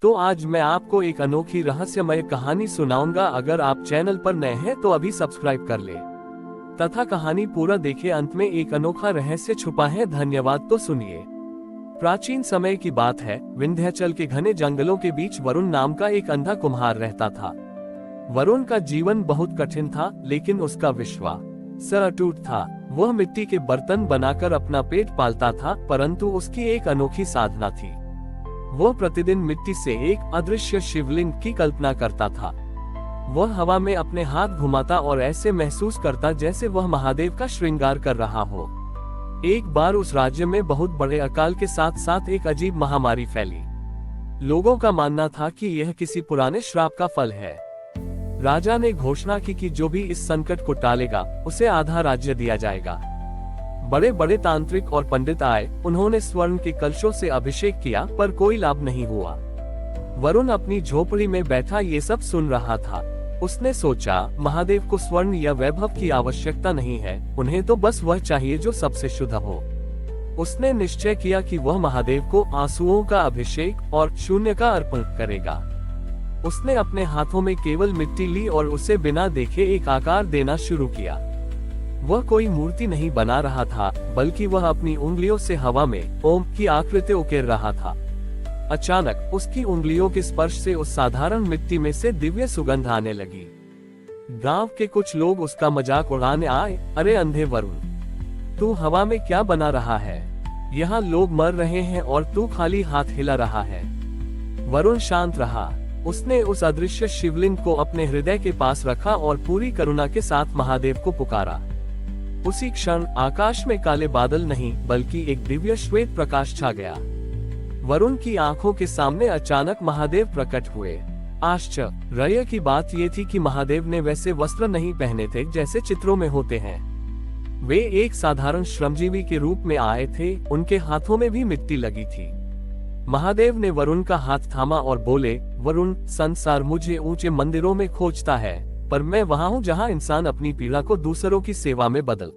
तो आज मैं आपको एक अनोखी रहस्यमय कहानी सुनाऊंगा। अगर आप चैनल पर नए हैं तो अभी सब्सक्राइब कर ले तथा कहानी पूरा देखें। अंत में एक अनोखा रहस्य छुपा है। धन्यवाद। तो सुनिए। प्राचीन समय की बात है। विंध्याचल के घने जंगलों के बीच वरुण नाम का एक अंधा कुम्हार रहता था। वरुण का जीवन बहुत कठिन था, लेकिन उसका विश्वास अटूट था। वह मिट्टी के बर्तन बनाकर अपना पेट पालता था, परंतु उसकी एक अनोखी साधना थी। वह प्रतिदिन मिट्टी से एक अदृश्य शिवलिंग की कल्पना करता था। वह हवा में अपने हाथ घुमाता और ऐसे महसूस करता जैसे वह महादेव का श्रृंगार कर रहा हो। एक बार उस राज्य में बहुत बड़े अकाल के साथ साथ एक अजीब महामारी फैली। लोगों का मानना था कि यह किसी पुराने श्राप का फल है। राजा ने घोषणा की कि जो भी इस संकट को टालेगा उसे आधा राज्य दिया जाएगा। बड़े बड़े तांत्रिक और पंडित आए। उन्होंने स्वर्ण के कलशों से अभिषेक किया, पर कोई लाभ नहीं हुआ। वरुण अपनी झोपड़ी में बैठा ये सब सुन रहा था। उसने सोचा, महादेव को स्वर्ण या वैभव की आवश्यकता नहीं है, उन्हें तो बस वह चाहिए जो सबसे शुद्ध हो। उसने निश्चय किया कि वह महादेव को आंसुओं का अभिषेक और शून्य का अर्पण करेगा। उसने अपने हाथों में केवल मिट्टी ली और उसे बिना देखे एक आकार देना शुरू किया। वह कोई मूर्ति नहीं बना रहा था, बल्कि वह अपनी उंगलियों से हवा में ओम की आकृति उकेर रहा था। अचानक उसकी उंगलियों के स्पर्श से उस साधारण मिट्टी में से दिव्य सुगंध आने लगी। गांव के कुछ लोग उसका मजाक उड़ाने आए। अरे अंधे वरुण, तू हवा में क्या बना रहा है? यहाँ लोग मर रहे हैं और तू खाली हाथ हिला रहा है। वरुण शांत रहा। उसने उस अदृश्य शिवलिंग को अपने हृदय के पास रखा और पूरी करुणा के साथ महादेव को पुकारा। उसी क्षण आकाश में काले बादल नहीं, बल्कि एक दिव्य श्वेत प्रकाश छा गया। वरुण की आंखों के सामने अचानक महादेव प्रकट हुए। आश्चर्य की बात ये थी कि महादेव ने वैसे वस्त्र नहीं पहने थे जैसे चित्रों में होते हैं। वे एक साधारण श्रमजीवी के रूप में आए थे। उनके हाथों में भी मिट्टी लगी थी। महादेव ने वरुण का हाथ थामा और बोले, वरुण, संसार मुझे ऊंचे मंदिरों में खोजता है, पर मैं वहां हूं जहां इंसान अपनी पीड़ा को दूसरों की सेवा में बदल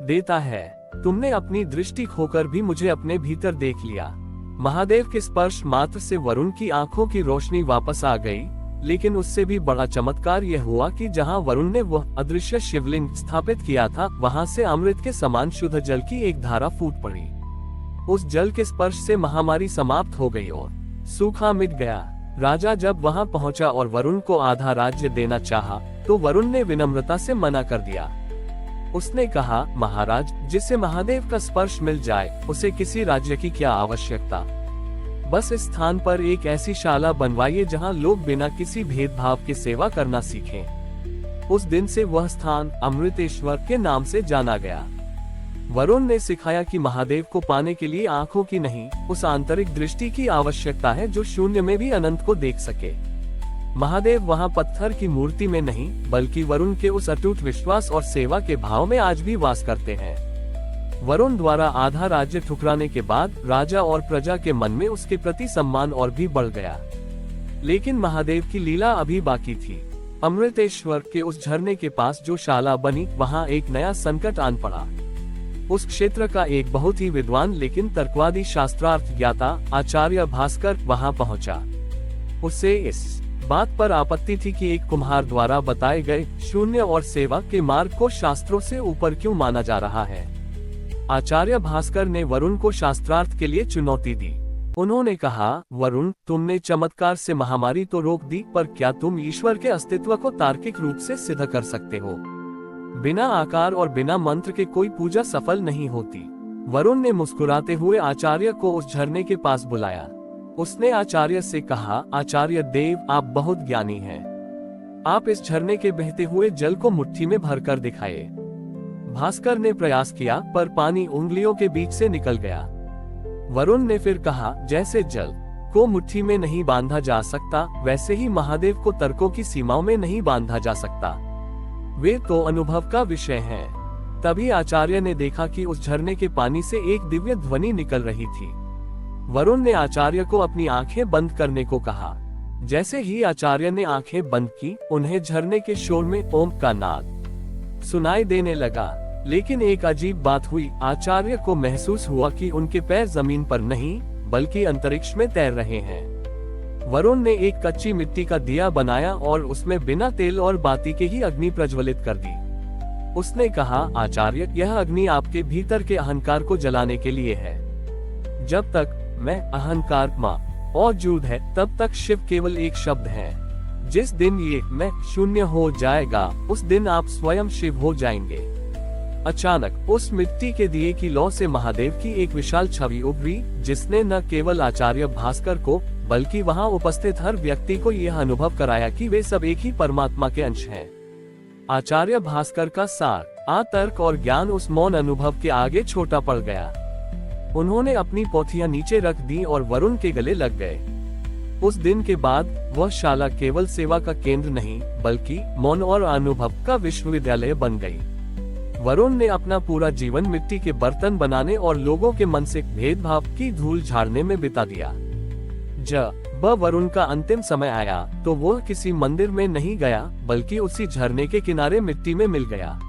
देता है। तुमने अपनी दृष्टि खोकर भी मुझे अपने भीतर देख लिया। महादेव के स्पर्श मात्र से वरुण की आंखों की रोशनी वापस आ गई, लेकिन उससे भी बड़ा चमत्कार यह हुआ कि जहां वरुण ने वह अदृश्य शिवलिंग स्थापित किया था, वहां से अमृत के समान शुद्ध जल की एक धारा फूट पड़ी। उस जल के स्पर्श से महामारी समाप्त हो गई और सूखा मिट गया। राजा जब वहां पहुंचा और वरुण को आधा राज्य देना चाहा, तो वरुण ने विनम्रता से मना कर दिया। उसने कहा, महाराज, जिसे महादेव का स्पर्श मिल जाए उसे किसी राज्य की क्या आवश्यकता। बस इस स्थान पर एक ऐसी शाला बनवाइए जहां लोग बिना किसी भेदभाव के सेवा करना सीखें। उस दिन से वह स्थान अमृतेश्वर के नाम से जाना गया। वरुण ने सिखाया कि महादेव को पाने के लिए आंखों की नहीं, उस आंतरिक दृष्टि की आवश्यकता है जो शून्य में भी अनंत को देख सके। महादेव वहां पत्थर की मूर्ति में नहीं, बल्कि वरुण के उस अटूट विश्वास और सेवा के भाव में आज भी वास करते हैं। वरुण द्वारा आधा राज्य ठुकराने के बाद राजा और प्रजा के मन में उसके प्रति सम्मान और भी बढ़ गया। लेकिन महादेव की लीला अभी बाकी थी। अमृतेश्वर के उस झरने के पास जो शाला बनी, वहां एक नया संकट आन पड़ा। उस क्षेत्र का एक बहुत ही विद्वान लेकिन तर्कवादी शास्त्रार्थ ज्ञाता आचार्य भास्कर वहां पहुंचा। उसे इस बात पर आपत्ति थी कि एक कुम्हार द्वारा बताए गए शून्य और सेवा के मार्ग को शास्त्रों से ऊपर क्यों माना जा रहा है। आचार्य भास्कर ने वरुण को शास्त्रार्थ के लिए चुनौती दी। उन्होंने कहा, वरुण, तुमने चमत्कार से महामारी तो रोक दी, पर क्या तुम ईश्वर के अस्तित्व को तार्किक रूप से सिद्ध कर सकते हो? बिना आकार और बिना मंत्र के कोई पूजा सफल नहीं होती। वरुण ने मुस्कुराते हुए आचार्य को उस झरने के पास बुलाया। उसने आचार्य से कहा, आचार्य देव, आप बहुत ज्ञानी हैं। आप इस झरने के बहते हुए जल को मुट्ठी में भरकर दिखाए। भास्कर ने प्रयास किया, पर पानी उंगलियों के बीच से निकल गया। वरुण ने फिर कहा, जैसे जल को मुट्ठी में नहीं बांधा जा सकता, वैसे ही महादेव को तर्कों की सीमाओं में नहीं बांधा जा सकता। वे तो अनुभव का विषय हैं। तभी आचार्य ने देखा कि उस झरने के पानी से एक दिव्य ध्वनि निकल रही थी। वरुण ने आचार्य को अपनी आंखें बंद करने को कहा। जैसे ही आचार्य ने आंखें बंद की, उन्हें झरने के शोर में ओम का नाद सुनाई देने लगा। लेकिन एक अजीब बात हुई। आचार्य को महसूस हुआ कि उनके पैर जमीन पर नहीं, बल्कि अंतरिक्ष में तैर रहे हैं। वरुण ने एक कच्ची मिट्टी का दिया बनाया और उसमें बिना तेल और बाती के ही अग्नि प्रज्वलित कर दी। उसने कहा, आचार्य, यह अग्नि आपके भीतर के अहंकार को जलाने के लिए है। जब तक मैं अहंकार मौजूद है तब तक शिव केवल एक शब्द है। जिस दिन ये मैं शून्य हो जाएगा उस दिन आप स्वयं शिव हो जाएंगे। अचानक उस मिट्टी के दिए की लौ से महादेव की एक विशाल छवि उभरी, जिसने न केवल आचार्य भास्कर को बल्कि वहां उपस्थित हर व्यक्ति को यह अनुभव कराया कि वे सब एक ही परमात्मा के अंश हैं। आचार्य भास्कर का सार, तर्क और ज्ञान उस मौन अनुभव के आगे छोटा पड़ गया। उन्होंने अपनी पोथियां नीचे रख दी और वरुण के गले लग गए। उस दिन के बाद वह शाला केवल सेवा का केंद्र नहीं बल्कि मौन और अनुभव का विश्वविद्यालय बन गई। वरुण ने अपना पूरा जीवन मिट्टी के बर्तन बनाने और लोगों के मन से भेदभाव की धूल झाड़ने में बिता दिया। जब वरुण का अंतिम समय आया तो वह किसी मंदिर में नहीं गया बल्कि उसी झरने के किनारे मिट्टी में मिल गया।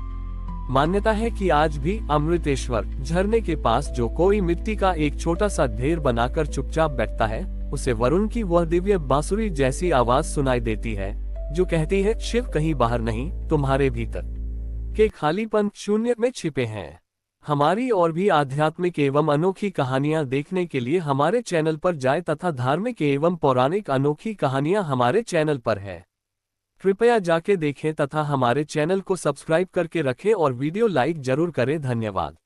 मान्यता है कि आज भी अमृतेश्वर झरने के पास जो कोई मिट्टी का एक छोटा सा ढेर बनाकर चुपचाप बैठता है, उसे वरुण की वह दिव्य बांसुरी जैसी आवाज सुनाई देती है जो कहती है, शिव कहीं बाहर नहीं, तुम्हारे भीतर के खालीपन शून्य में छिपे हैं। हमारी और भी आध्यात्मिक एवं अनोखी कहानियां देखने के लिए हमारे चैनल पर जाएं तथा धार्मिक एवं पौराणिक अनोखी कहानियां हमारे चैनल पर है। कृपया जाके देखें तथा हमारे चैनल को सब्सक्राइब करके रखें और वीडियो लाइक जरूर करें। धन्यवाद।